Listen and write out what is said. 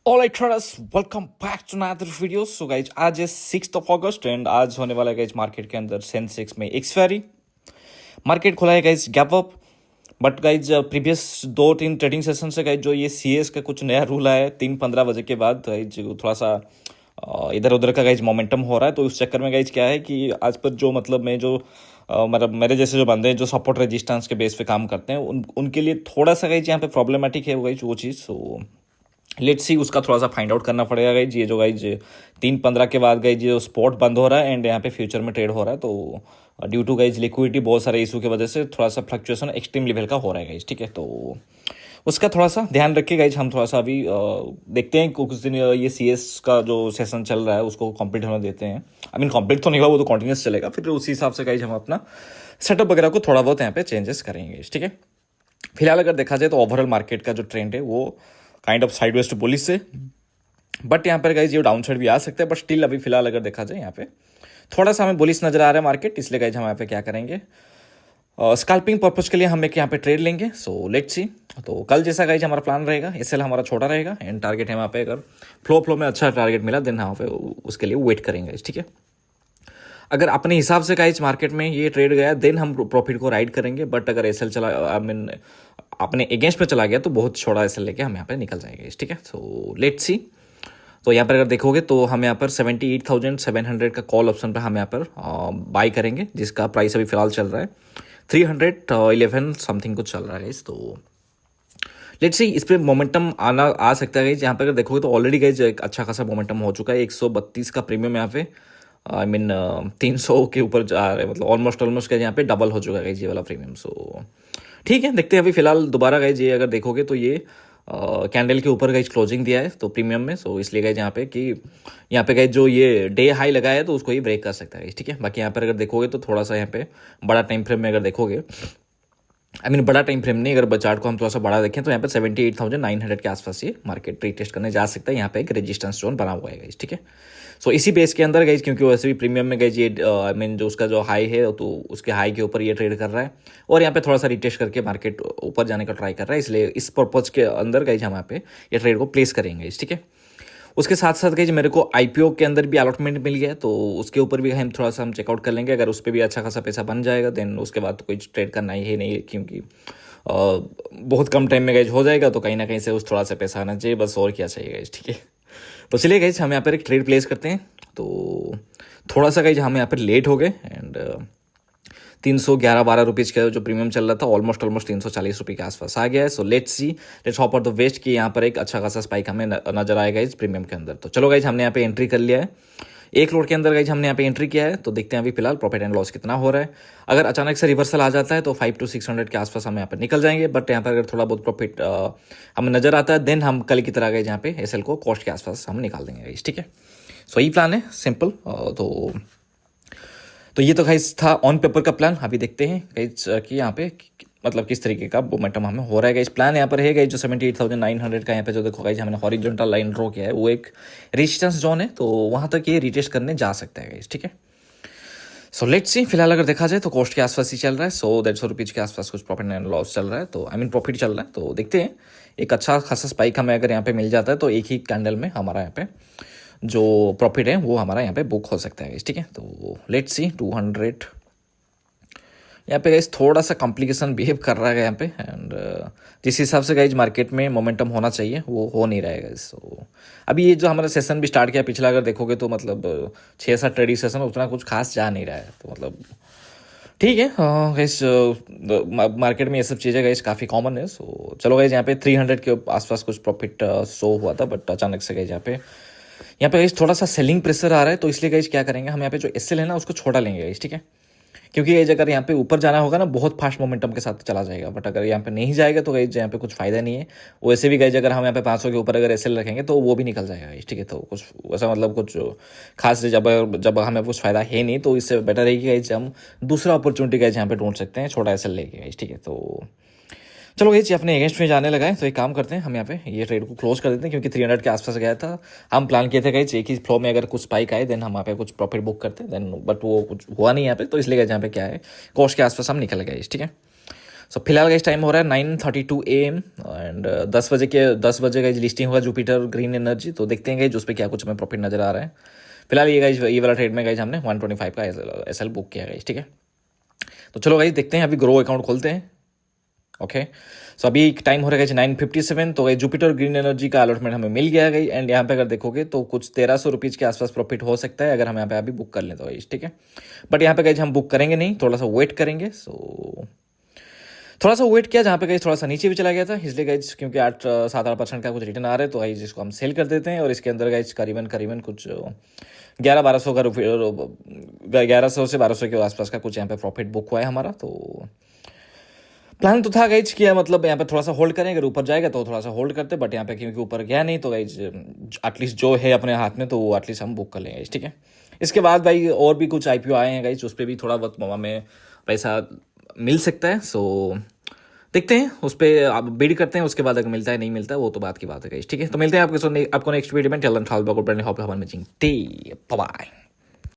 Alright traders, welcome back to another video. So guys, आज है 6 अगस्त and आज होने वाला है गाइज मार्केट के अंदर सेंसेक्स में एक्सपायरी. मार्केट खुला है guys gap up. But guys previous 2-3 trading session से गाइज जो ये CS का कुछ नया रूल आया है 3:15 बजे के बाद गाइज थोड़ा सा इधर उधर का गाइज मोमेंटम हो रहा है. तो उस चक्कर में गाइज क्या है कि आज पर जो मतलब मैं जो मतलब मेरे जैसे जो बंदे हैं जो सपोर्ट रेजिस्टेंस के बेस पे काम करते हैं उनके लिए थोड़ा सा गाइज यहाँ पे प्रॉब्लमेटिक है गाइज वो चीज़. सो लेट्स सी उसका थोड़ा सा फाइंड आउट करना पड़ेगा गाइज. ये जो गाइज 3:15 के बाद गाइज जो स्पॉट बंद हो रहा है एंड यहाँ पे फ्यूचर में ट्रेड हो रहा है. तो ड्यू टू गाइज लिक्विडिटी बहुत सारे इशू की वजह से थोड़ा सा फ्लक्चुएशन एक्सट्रीम लेवल का हो रहा है गाइज. ठीक है, तो उसका थोड़ा सा ध्यान रखिए गाइज. हम थोड़ा सा अभी देखते हैं कुछ दिन ये CS का जो सेशन चल रहा है उसको कंप्लीट होने देते हैं. आई मीन कंप्लीट तो नहीं हुआ, वो तो कंटिन्यूस चलेगा. फिर उसी हिसाब से गाइज हम अपना सेटअप वगैरह को थोड़ा बहुत यहाँ पे चेंजेस करेंगे. ठीक है, फिलहाल अगर देखा जाए तो ओवरऑल मार्केट का जो ट्रेंड है वो kind of sideways to bullish से. बट यहाँ पर गाइज ये डाउन साइड भी आ सकता है. बट स्टिल अभी फिलहाल अगर देखा जाए यहाँ पे थोड़ा सा हमें बुलिश नजर आ रहा है मार्केट. इसलिए गाइज हम यहाँ पे क्या करेंगे, स्कैल्पिंग पर्पज के लिए हम एक यहाँ पे ट्रेड लेंगे. सो लेट्स सी. तो कल जैसा गाइज हमारा प्लान रहेगा, SL हमारा छोटा रहेगा एंड टारगेट है वहाँ पे अगर फ्लो में अच्छा टारगेट मिला देन यहाँ पे उसके लिए वेट करेंगे. ठीक है, अगर अपने हिसाब से गाइज मार्केट में ये ट्रेड गया देन हम प्रॉफिट को राइड करेंगे. बट अगर SL चला आई मीन अपने अगेंस्ट पे चला गया तो बहुत छोटा SL लेके हम यहाँ पे निकल जाएंगे. ठीक है, सो लेट्स सी. तो यहाँ पर अगर देखोगे तो हम यहाँ पर 78,700 का कॉल ऑप्शन पे हम यहाँ पर बाई करेंगे जिसका प्राइस अभी फिलहाल चल रहा है 311 समथिंग कुछ चल रहा है. तो लेट्स सी इस पर मोमेंटम आ सकता है. यहाँ पर अगर देखोगे तो ऑलरेडी गाइज एक अच्छा खासा मोमेंटम हो चुका है. 132 का प्रीमियम यहाँ पे आई मीन 300 के ऊपर जा रहा है. मतलब ऑलमोस्ट यहाँ पे डबल हो चुका है ये वाला प्रीमियम. सो ठीक है, देखते हैं अभी फिलहाल दोबारा गाइज ये अगर देखोगे तो ये कैंडल के ऊपर गाइज क्लोजिंग दिया है तो प्रीमियम में. सो इसलिए गाइज यहाँ पे कि यहाँ पे गाइज जो ये डे हाई लगाया है तो उसको ही ब्रेक कर सकता है. ठीक है, बाकी यहाँ पर अगर देखोगे तो थोड़ा सा यहाँ पे बड़ा टाइम फ्रेम में अगर देखोगे आई मीन बड़ा टाइम फ्रेम नहीं, अगर चार्ट को हम थोड़ा सा बड़ा देखें तो यहाँ पे 78,900 के आसपास ये मार्केट रीटेस्ट करने जा सकता है. यहाँ पे एक रेजिस्टेंस जोन बना हुआ है गाइज. ठीक है, सो इसी बेस के अंदर गाइज क्योंकि वैसे भी प्रीमियम में गाइज ये आई मीन जो उसका जो हाई है तो उसके हाई के ऊपर ये ट्रेड कर रहा है और यहाँ पे थोड़ा सा रिटेस्ट करके मार्केट ऊपर जाने का ट्राई कर रहा है. इसलिए इस पर्पज के अंदर गाइज हम यहाँ पे ये ट्रेड को प्लेस करेंगे. ठीक है, उसके साथ साथ गाइज मेरे को IPO के अंदर भी अलॉटमेंट मिल गया है तो उसके ऊपर भी हम थोड़ा सा हम चेकआउट कर लेंगे. अगर उस पर भी अच्छा खासा पैसा बन जाएगा देन उसके बाद तो कोई ट्रेड करना ही नहीं है क्योंकि बहुत कम टाइम में गाइज हो जाएगा. तो कहीं ना कहीं से उस थोड़ा सा पैसा आना चाहिए, बस और क्या चाहिए गाइज. ठीक है, तो चलिए गाइज हम यहाँ पर एक ट्रेड प्लेस करते हैं. तो थोड़ा सा गाइज हम यहाँ पर लेट हो गए एंड 311-12 रुपीज़ का जो प्रीमियम चल रहा था ऑलमोस्ट 340 रुपये के आसपास आ गया है. So let's see, let's hop out the west कि यहाँ पर एक अच्छा खासा स्पाइक हमें नजर आएगा इस प्रीमियम के अंदर. तो चलो गाइज हमने यहाँ पे एंट्री कर लिया है. एक लोड के अंदर गाइज हमने यहाँ पे एंट्री किया है. तो देखते हैं अभी फिलहाल प्रॉफिट एंड लॉस कितना हो रहा है. अगर अचानक से रिवर्सल आ जाता है तो 500-600 के आसपास हम यहाँ पर निकल जाएंगे. बट यहाँ पर अगर थोड़ा बहुत प्रॉफिट हमें नजर आता है देन हम कल की तरह गए यहाँ पे SL को कॉस्ट के आसपास हम निकाल देंगे गाइज. ठीक है, सो यही प्लान है सिंपल. तो ये तो गाइस था ऑन पेपर का प्लान. अभी देखते हैं गाइस कि यहाँ पे मतलब किस तरीके का मोमेंटम हमें हो रहा है गाइस. प्लान यहाँ पर है गाइस जो 78,900 का यहाँ पे जो देखो गाइस हमने हॉरिजॉन्टल लाइन ड्रॉ किया है वो एक रेजिस्टेंस जोन है. तो वहाँ तक ये रिटेस्ट करने जा सकता है गाइस. ठीक है, सो लेट्स सी. फिलहाल अगर देखा जाए तो कॉस्ट के आसपास ही चल रहा है. 100-150 रुपीज़ के आसपास कुछ प्रॉफिट एंड लॉस चल रहा है. तो आई मीन प्रॉफिट चल रहा है. तो देखते हैं एक अच्छा खासा स्पाइक हमें अगर यहाँ पे मिल जाता है तो एक ही कैंडल में हमारा यहाँ पे जो प्रॉफिट है वो हमारा यहाँ पे बुक हो सकता है. ठीक है, तो लेट्स सी 200 यहाँ पे गाइज थोड़ा सा कॉम्प्लिकेशन बिहेव कर रहा है यहाँ पे एंड जिस हिसाब से गाइज मार्केट में मोमेंटम होना चाहिए वो हो नहीं रहा है गाइज. सो अभी ये जो हमारा सेशन भी स्टार्ट किया पिछला अगर देखोगे तो मतलब 6-7 ट्रेडिंग सेशन उतना कुछ खास जा नहीं रहा है. तो मतलब ठीक है गाइज मार्केट में ये सब चीज़ें गाइज काफ़ी कॉमन है. सो चलो गाइज यहाँ पे 300 के आसपास कुछ प्रॉफिट शो हुआ था बट अचानक से गाइज यहाँ पे गाइज थोड़ा सा सेलिंग प्रेशर आ रहा है. तो इसलिए गाइज क्या करेंगे हम यहाँ पे जो SL है ना उसको छोटा लेंगे गाइज. ठीक है, क्योंकि गाइज अगर यहाँ पे ऊपर जाना होगा ना बहुत फास्ट मोमेंटम के साथ चला जाएगा. बट अगर यहाँ पे नहीं जाएगा तो गाइज यहाँ पे कुछ फायदा नहीं है. वैसे भी गाइज अगर हम यहाँ पे 500 के ऊपर अगर SL रखेंगे तो वो भी निकल जाएगा गाइज. ठीक है, तो कुछ वैसा मतलब कुछ खास जब हमें कुछ फायदा है नहीं तो इससे बेटर है कि गाइज हम दूसरा अपॉर्चुनिटी गाइज यहाँ पे ढूंढ सकते हैं छोटा SL लेके गाइज. ठीक है, तो चलो गाइज अपने अगेंस्ट में जाने लगा है. तो एक काम करते हैं हम यहाँ पे ये ट्रेड को क्लोज कर देते हैं क्योंकि 300 के आसपास गया था. हम प्लान किए थे गाइज एक ही फ्लो में अगर कुछ स्पाइक आए देन हम यहाँ पे कुछ प्रॉफिट बुक करते हैं देन बट वो कुछ हुआ नहीं यहाँ पे. तो इसलिए गाइज यहाँ पे क्या है कॉस्ट के आसपास हम निकल गए. ठीक है, सो फिलहाल गाइज टाइम हो रहा है 9:32 AM एंड 10 बजे गाइज लिस्टिंग होगा जुपिटर ग्रीन एनर्जी। तो देखते हैं गाइज उस पर क्या कुछ हमें प्रॉफिट नजर आ रहा है। फिलहाल ये गाइज ये वाला ट्रेड में गाइज हमने 125 का SL बुक किया गाइज, ठीक है। तो चलो गाइज देखते हैं, अभी ग्रो अकाउंट खोलते हैं। ओके सो अभी टाइम हो रहा है 9:57। तो गई जुपिटर ग्रीन एनर्जी का अलॉटमेंट हमें मिल गया गई एंड यहाँ पे अगर देखोगे तो कुछ 1300 रुपीज़ के आसपास प्रॉफिट हो सकता है अगर हम यहाँ पे अभी बुक कर लें तो गाइज, ठीक है। बट यहाँ पे गाइज हम बुक करेंगे नहीं, थोड़ा सा वेट करेंगे। सो थोड़ा सा वेट किया, जहाँ पे गाइज थोड़ा सा नीचे भी चला गया था, इसलिए गाइज क्योंकि 7-8% का कुछ रिटर्न आ रहा है तो गाइज इसको हम सेल कर देते हैं। और इसके अंदर गाइज करीबन कुछ 1100-1200 का 1100 से 1200 के आसपास का कुछ यहाँ पे प्रॉफिट बुक हुआ है हमारा। तो प्लान तो था गाइज कि मतलब यहाँ पे थोड़ा सा होल्ड करें, अगर ऊपर जाएगा तो थोड़ा सा होल्ड करते, बट यहाँ पे क्योंकि ऊपर गया नहीं तो गाइज एटलीस्ट जो है अपने हाथ में तो वो एटलीस्ट हम बुक कर लेंगे, ठीक है। इसके बाद भाई और भी कुछ IPO आए हैं गाइज, उस पर भी थोड़ा बहुत हमें पैसा मिल सकता है। सो देखते हैं, उस पर आप बिड करते हैं, उसके बाद अगर मिलता है नहीं मिलता है वो तो बात की बात है गाइज, ठीक है। तो मिलते हैं आपको नेक्स्ट वीडियो में। Till then bye bye.